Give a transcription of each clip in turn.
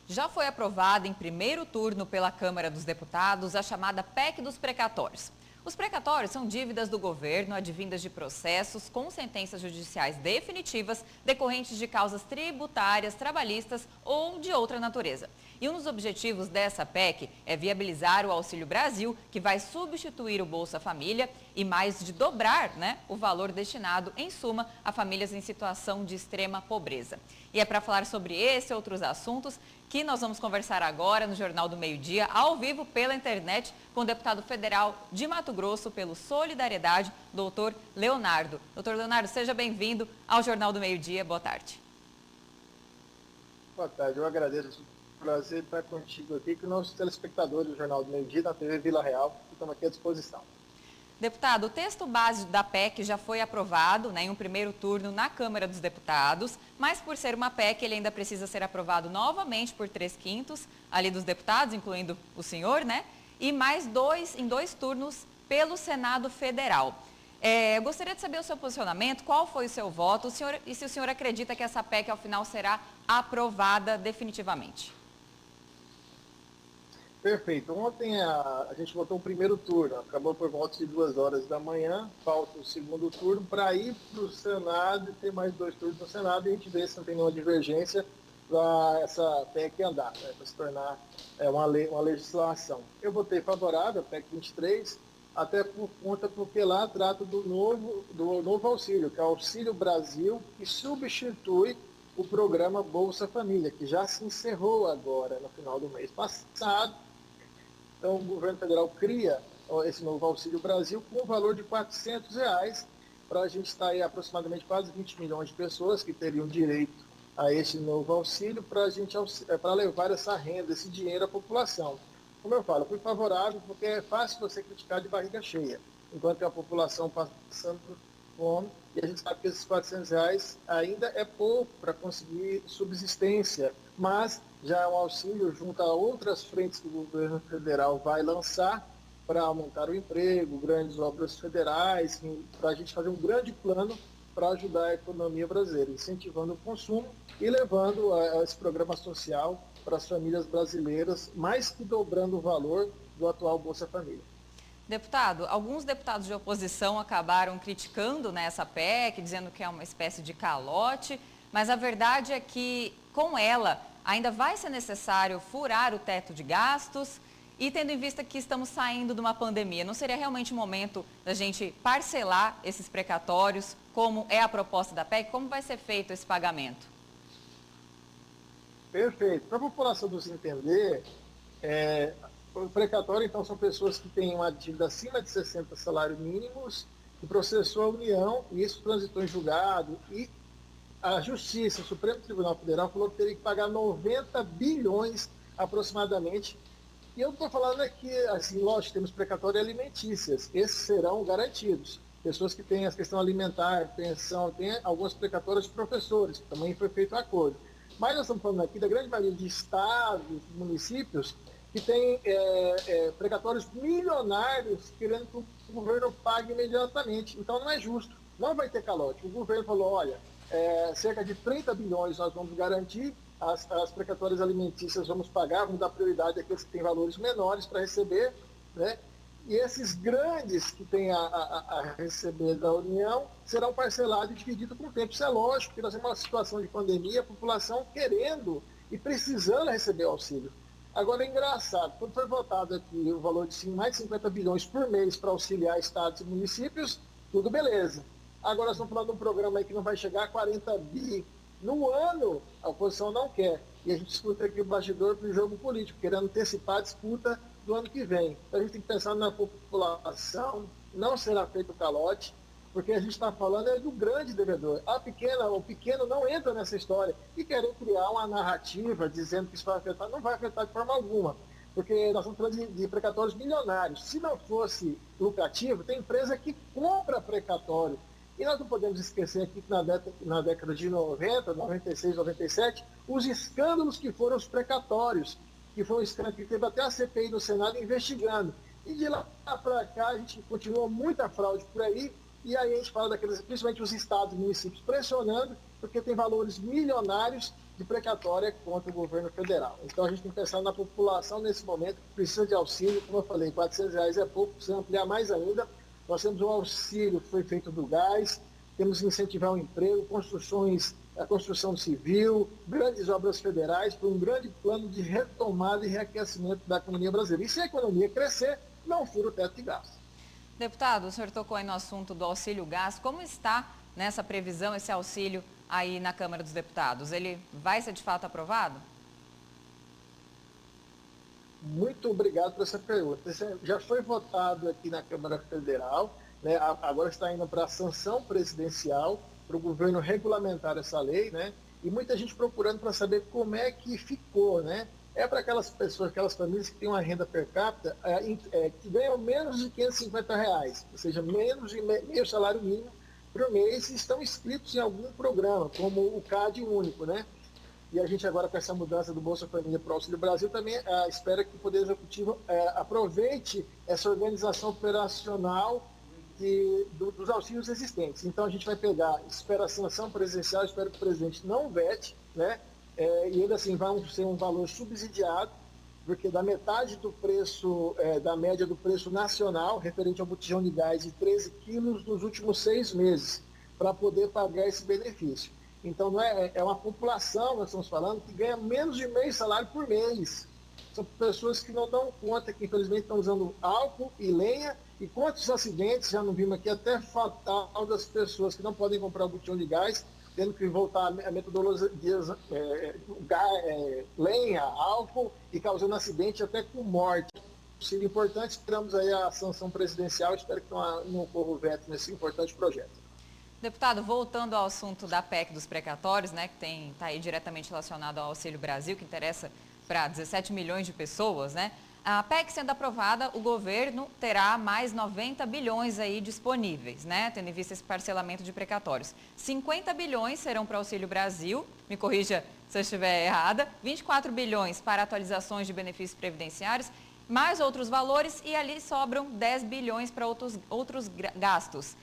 Já foi aprovada em primeiro turno pela Câmara dos Deputados a chamada PEC dos precatórios. Os precatórios são dívidas do governo advindas de processos com sentenças judiciais definitivas decorrentes de causas tributárias, trabalhistas ou de outra natureza. E um dos objetivos dessa PEC é viabilizar o Auxílio Brasil, que vai substituir o Bolsa Família e mais de dobrar, o valor destinado, em suma, a famílias em situação de extrema pobreza. E é para falar sobre esse e outros assuntos que nós vamos conversar agora no Jornal do Meio-Dia, ao vivo pela internet, com o deputado federal de Mato Grosso pelo Solidariedade, doutor Leonardo. Doutor Leonardo, seja bem-vindo ao Jornal do Meio-Dia. Boa tarde. Boa tarde, eu agradeço. É um prazer estar contigo aqui, com nossos telespectadores do Jornal do Meio-Dia, da TV Vila Real, que estão aqui à disposição. Deputado, o texto base da PEC já foi aprovado em um primeiro turno na Câmara dos Deputados, mas por ser uma PEC, ele ainda precisa ser aprovado novamente por 3/5 ali dos deputados, incluindo o senhor, e mais em dois turnos pelo Senado Federal. Eu gostaria de saber o seu posicionamento, qual foi o seu voto, e se o senhor acredita que essa PEC, ao final, será aprovada definitivamente. Perfeito. Ontem a gente votou o primeiro turno, acabou por volta de 2 horas da manhã, falta o segundo turno para ir para o Senado e ter mais 2 turnos no Senado e a gente vê se não tem nenhuma divergência para essa PEC andar, para se tornar uma legislação. Eu votei favorável à PEC 23, até por conta porque lá trata do novo auxílio, que é o Auxílio Brasil, que substitui o programa Bolsa Família, que já se encerrou agora, no final do mês passado. Então, o governo federal cria esse novo Auxílio Brasil com o valor de R$400, para a gente estar aí aproximadamente quase 20 milhões de pessoas que teriam direito a esse novo auxílio para levar essa renda, esse dinheiro à população. Como eu falo, fui favorável porque é fácil você criticar de barriga cheia, enquanto a população passando fome, e a gente sabe que esses R$400 ainda é pouco para conseguir subsistência, mas já é um auxílio junto a outras frentes que o governo federal vai lançar para aumentar o emprego, grandes obras federais, para a gente fazer um grande plano para ajudar a economia brasileira, incentivando o consumo e levando esse programa social para as famílias brasileiras, mais que dobrando o valor do atual Bolsa Família. Deputado, alguns deputados de oposição acabaram criticando essa PEC, dizendo que é uma espécie de calote, mas a verdade é que, com ela, ainda vai ser necessário furar o teto de gastos e, tendo em vista que estamos saindo de uma pandemia, não seria realmente o momento da gente parcelar esses precatórios, como é a proposta da PEC? Como vai ser feito esse pagamento? Perfeito. Para a população nos entender, o precatório, então, são pessoas que têm uma dívida acima de 60 salários mínimos, que processou a União, e isso transitou em julgado, e a Justiça, o Supremo Tribunal Federal, falou que teria que pagar 90 bilhões aproximadamente. E eu estou falando aqui, assim, lógico, temos precatórios alimentícias, esses serão garantidos. Pessoas que têm a questão alimentar, pensão, tem alguns precatórios de professores, que também foi feito acordo. Mas nós estamos falando aqui da grande maioria de estados, municípios, que tem precatórios milionários querendo que o governo pague imediatamente. Então não é justo, não vai ter calote. O governo falou, olha, cerca de 30 bilhões nós vamos garantir, as precatórias alimentícias vamos pagar, vamos dar prioridade àqueles que têm valores menores para receber, e esses grandes que têm a receber da União serão parcelados e divididos por tempo. Isso é lógico, porque nós temos uma situação de pandemia, a população querendo e precisando receber o auxílio. Agora é engraçado, quando foi votado aqui o valor de mais de 50 bilhões por mês para auxiliar estados e municípios, tudo beleza. Agora nós estamos falando de um programa aí que não vai chegar a 40 bi no ano, a oposição não quer. E a gente escuta aqui o bastidor para o jogo político, querendo antecipar a disputa do ano que vem. Então a gente tem que pensar na população, não será feito calote, porque a gente está falando do grande devedor. O pequeno não entra nessa história e querer criar uma narrativa dizendo que isso vai afetar, não vai afetar de forma alguma, porque nós estamos falando de precatórios milionários. Se não fosse lucrativo, tem empresa que compra precatório. E nós não podemos esquecer aqui que na década de 90, 96, 97, os escândalos que foram os precatórios, que foi um escândalo que teve até a CPI do Senado investigando. E de lá para cá a gente continua muita fraude por aí, e aí a gente fala daqueles, principalmente os estados e municípios pressionando, porque tem valores milionários de precatória contra o governo federal. Então, a gente tem que pensar na população nesse momento que precisa de auxílio. Como eu falei, R$ 400 é pouco, precisa ampliar mais ainda. Nós temos um auxílio que foi feito do gás, temos que incentivar o emprego, a construção civil, grandes obras federais, por um grande plano de retomada e reaquecimento da economia brasileira. E se a economia crescer, não fura o teto de gasto. Deputado, o senhor tocou aí no assunto do auxílio gás. Como está nessa previsão, esse auxílio aí na Câmara dos Deputados? Ele vai ser de fato aprovado? Muito obrigado por essa pergunta. Já foi votado aqui na Câmara Federal, né? Agora está indo para a sanção presidencial, para o governo regulamentar essa lei, né? E muita gente procurando para saber como é que ficou, né? É para aquelas pessoas, aquelas famílias que têm uma renda per capita que ganham menos de R$ 550, ou seja, menos de meio salário mínimo por mês, e estão inscritos em algum programa, como o CAD único, né? E a gente agora, com essa mudança do Bolsa Família para o Auxílio Brasil, também espera que o Poder Executivo aproveite essa organização operacional dos auxílios existentes. Então, a gente vai pegar, espera a sanção presidencial, espero que o presidente não vete, né? E ainda assim vai ser um valor subsidiado, porque da metade do preço, da média do preço nacional, referente ao botijão de gás de 13 quilos nos últimos 6 meses, para poder pagar esse benefício. Então, não é uma população, nós estamos falando, que ganha menos de meio salário por mês. São pessoas que não dão conta, que infelizmente estão usando álcool e lenha. E quantos acidentes, já não vimos aqui, até fatal das pessoas que não podem comprar o botijão de gás, tendo que voltar a metodologia lenha, álcool, e causando acidente até com morte. Seria importante, esperamos aí a sanção presidencial, espero que não ocorra o veto nesse importante projeto. Deputado, voltando ao assunto da PEC dos precatórios, né, que está aí diretamente relacionado ao Auxílio Brasil, que interessa para 17 milhões de pessoas, né? A PEC sendo aprovada, o governo terá mais 90 bilhões aí disponíveis, né? Tendo em vista esse parcelamento de precatórios. 50 bilhões serão para o Auxílio Brasil, me corrija se eu estiver errada, 24 bilhões para atualizações de benefícios previdenciários, mais outros valores, e ali sobram 10 bilhões para outros gastos.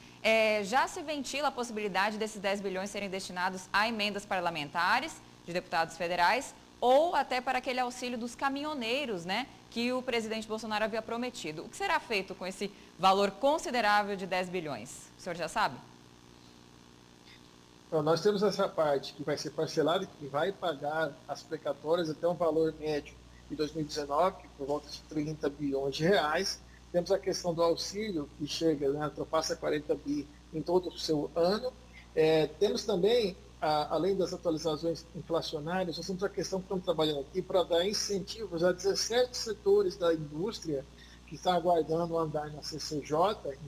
Já se ventila a possibilidade desses 10 bilhões serem destinados a emendas parlamentares de deputados federais ou até para aquele auxílio dos caminhoneiros, né, que o presidente Bolsonaro havia prometido. O que será feito com esse valor considerável de 10 bilhões? O senhor já sabe? Então, nós temos essa parte que vai ser parcelada, que vai pagar as precatórias até um valor médio de 2019, que por volta de 30 bilhões de reais. Temos a questão do auxílio, que chega, né, ultrapassa 40 bi em todo o seu ano. Temos também, além das atualizações inflacionárias, nós temos a questão que estamos trabalhando aqui para dar incentivos a 17 setores da indústria que está aguardando andar na CCJ,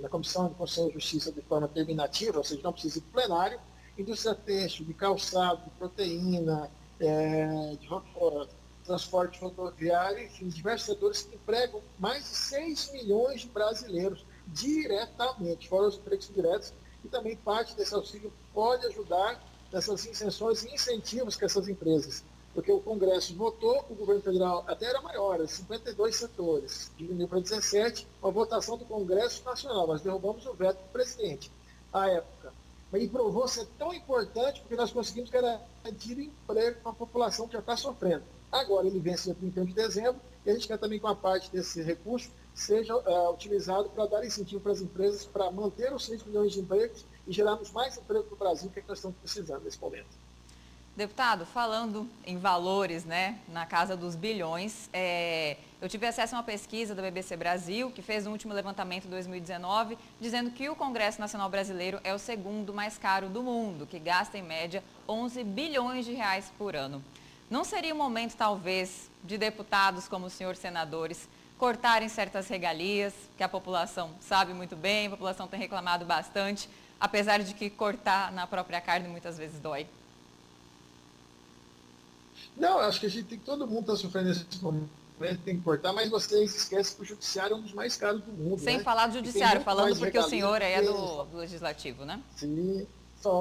na Comissão de Constituição e Justiça de forma terminativa, ou seja, não precisa ir para o plenário, indústria têxtil, de calçado, de proteína, de transporte rodoviário, enfim, diversos setores que empregam mais de 6 milhões de brasileiros diretamente, fora os empregos diretos, e também parte desse auxílio pode ajudar nessas isenções e incentivos que essas empresas, porque o Congresso votou, o governo federal até era maior, 52 setores, diminuiu para 17, uma votação do Congresso Nacional, nós derrubamos o veto do presidente à época. E provou ser tão importante porque nós conseguimos garantir emprego para a população que já está sofrendo. Agora ele vence dia 31 de dezembro e a gente quer também que uma parte desse recurso seja utilizado para dar incentivo para as empresas para manter os 6 milhões de empregos e gerarmos mais emprego no Brasil, que é que nós estamos precisando nesse momento. Deputado, falando em valores, né, na casa dos bilhões, eu tive acesso a uma pesquisa da BBC Brasil, que fez um último levantamento em 2019, dizendo que o Congresso Nacional Brasileiro é o segundo mais caro do mundo, que gasta em média 11 bilhões de reais por ano. Não seria o momento, talvez, de deputados como os senhores senadores cortarem certas regalias, que a população sabe muito bem, a população tem reclamado bastante, apesar de que cortar na própria carne muitas vezes dói? Não, acho que todo mundo está sofrendo nesse momento, tem que cortar, mas vocês esquecem que o judiciário é um dos mais caros do mundo. Sem né? falar do judiciário, falando porque o senhor é do legislativo, né? Sim, só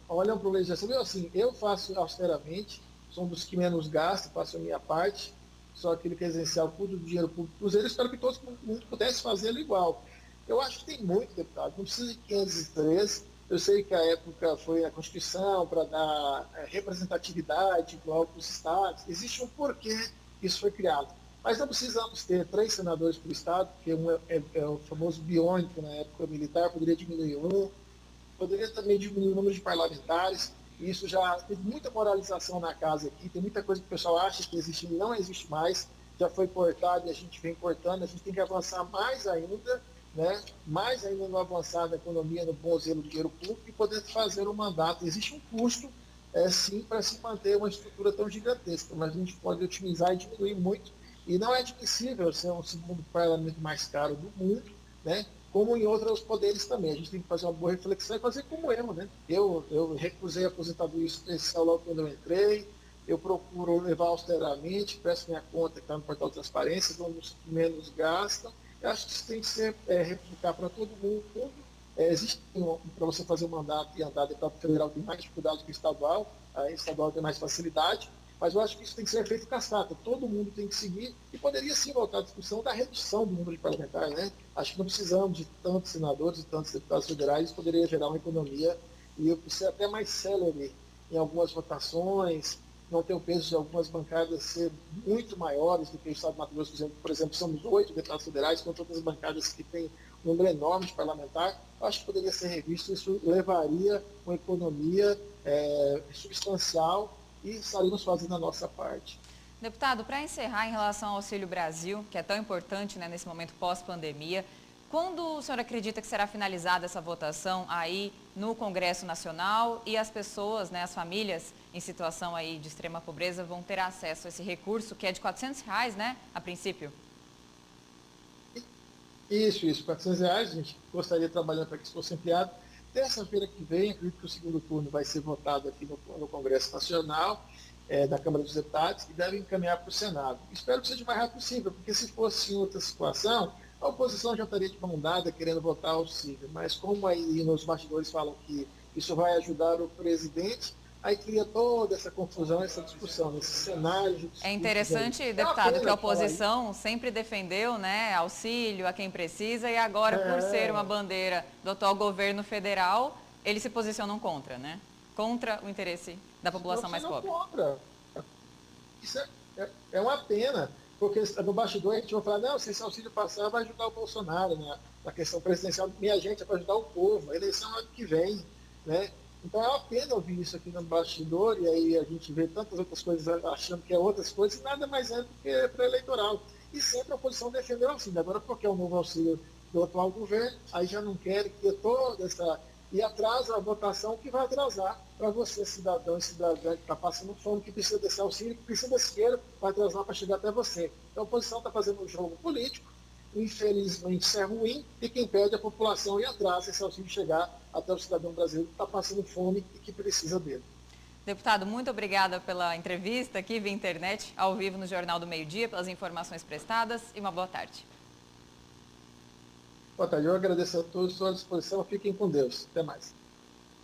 olham para o legislativo. Eu faço austeramente, sou um dos que menos gasta, faço a minha parte, só aquele que é essencial, cuido do dinheiro público dos eles, espero que todo mundo pudesse fazê-lo igual. Eu acho que tem muito, deputado, não precisa de 503, Eu sei que a época foi a Constituição para dar representatividade igual para os estados. Existe um porquê isso foi criado. Mas não precisamos ter 3 senadores por estado, porque um é o famoso biônico na época militar, poderia diminuir um, poderia também diminuir o número de parlamentares. E isso já teve muita moralização na casa aqui, tem muita coisa que o pessoal acha que existe e não existe mais, já foi cortado e a gente vem cortando, a gente tem que avançar mais ainda, né? Mais ainda no avançar da economia, no bom zelo do dinheiro público e poder fazer um mandato. Existe um custo, sim, para se manter uma estrutura tão gigantesca, mas a gente pode otimizar e diminuir muito. E não é admissível ser um segundo parlamento mais caro do mundo, né? Como em outros poderes também. A gente tem que fazer uma boa reflexão e fazer como eu, né? Eu recusei a aposentadoria especial logo quando eu entrei, eu procuro levar austeramente, peço minha conta que está no portal de transparência, vamos menos gastam. Eu acho que isso tem que ser replicar para todo mundo. Existe, para você fazer um mandato e andar, deputado federal tem mais dificuldade que o estadual, a estadual tem mais facilidade, mas eu acho que isso tem que ser feito cascata, todo mundo tem que seguir, e poderia sim voltar à discussão da redução do número de parlamentares, né? Acho que não precisamos de tantos senadores e tantos deputados federais, isso poderia gerar uma economia e ser até mais célere em algumas votações, não ter o peso de algumas bancadas ser muito maiores do que o Estado de Mato Grosso, por exemplo, somos 8 deputados federais, contra outras bancadas que têm um número enorme de parlamentar, acho que poderia ser revisto, isso levaria uma economia substancial e estaríamos fazendo a nossa parte. Deputado, para encerrar em relação ao Auxílio Brasil, que é tão importante, né, nesse momento pós-pandemia, quando o senhor acredita que será finalizada essa votação aí no Congresso Nacional e as pessoas, né, as famílias em situação aí de extrema pobreza vão ter acesso a esse recurso que é de R$ 400, né, a princípio? Isso, R$ 400. A gente gostaria de trabalhar para que isso fosse ampliado. Terça-feira que vem, acredito que o segundo turno vai ser votado aqui no Congresso Nacional, da Câmara dos Deputados, e deve encaminhar para o Senado. Espero que seja o mais rápido possível, porque se fosse em outra situação, a oposição já estaria de mão dada querendo votar auxílio. Mas como aí nos bastidores falam que isso vai ajudar o presidente, aí cria toda essa confusão, essa discussão, nesse cenário de discurso. É interessante, deputado, que a oposição sempre defendeu, né, auxílio a quem precisa e agora, por ser uma bandeira do atual governo federal, eles se posicionam contra, né? Contra o interesse da população mais pobre. Contra. Isso é uma pena, porque no bastidor a gente vai falar, não, se esse auxílio passar vai ajudar o Bolsonaro na questão presidencial. Minha gente, é para ajudar o povo, a eleição é ano que vem, né? Então é uma pena ouvir isso aqui no bastidor, e aí a gente vê tantas outras coisas achando que é outras coisas, e nada mais é do que pré-eleitoral. E sempre a oposição defendeu o auxílio. Agora, porque é o novo auxílio do atual governo, aí já não quer que toda essa... E atrasa a votação, que vai atrasar para você, cidadão e cidadã que está passando fome, que precisa desse auxílio, que precisa desse dinheiro, vai atrasar para chegar até você. Então a oposição está fazendo um jogo político, infelizmente isso é ruim, e que impede a população e atrasa esse auxílio chegar até o cidadão brasileiro que está passando fome e que precisa dele. Deputado, muito obrigada pela entrevista aqui via internet, ao vivo no Jornal do Meio-Dia, pelas informações prestadas e uma boa tarde. Boa tarde, eu agradeço a todos, estou à disposição, fiquem com Deus. Até mais.